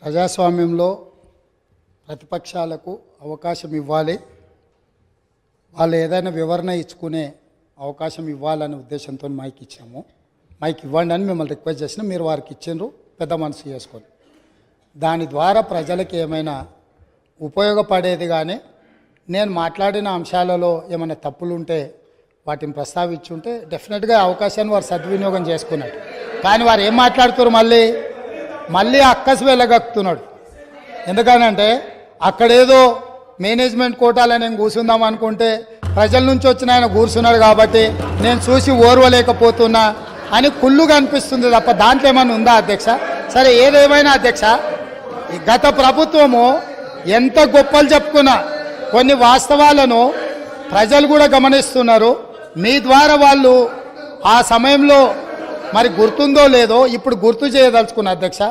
ప్రజాస్వామ్యంలో ప్రతిపక్షాలకు అవకాశం ఇవ్వాలి, వాళ్ళు ఏదైనా వివరణ ఇచ్చుకునే అవకాశం ఇవ్వాలనే ఉద్దేశంతో మైక్ ఇచ్చాము. మైక్ ఇవ్వండి అని మిమ్మల్ని రిక్వెస్ట్ చేసినా మీరు వారికి ఇచ్చిండ్రు, పెద్ద మనసు చేసుకొని. దాని ద్వారా ప్రజలకు ఏమైనా ఉపయోగపడేది కానీ నేను మాట్లాడిన అంశాలలో ఏమైనా తప్పులు ఉంటే వాటిని ప్రస్తావించుంటే డెఫినెట్గా అవకాశాన్ని వారు సద్వినియోగం చేసుకున్నాడు. కానీ వారు ఏం మాట్లాడుతున్నారు, మళ్ళీ అక్కసి వెళ్ళగక్కుతున్నాడు. ఎందుకనంటే అక్కడేదో మేనేజ్మెంట్ కోటాలో నేను కూర్చుందాం అనుకుంటే ప్రజల నుంచి వచ్చిన ఆయన కూర్చున్నాడు కాబట్టి నేను చూసి ఓర్వలేకపోతున్నా అని కుళ్ళుగా అనిపిస్తుంది తప్ప దాంట్లో ఏమైనా ఉందా అధ్యక్ష? సరే, ఏదేమైనా అధ్యక్ష, గత ప్రభుత్వము ఎంత గొప్పలు చెప్పుకున్నా కొన్ని వాస్తవాలను ప్రజలు కూడా గమనిస్తున్నారు. మీ ద్వారా వాళ్ళు ఆ సమయంలో మరి గుర్తుందో లేదో ఇప్పుడు గుర్తు చేయదలుచుకున్న అధ్యక్ష.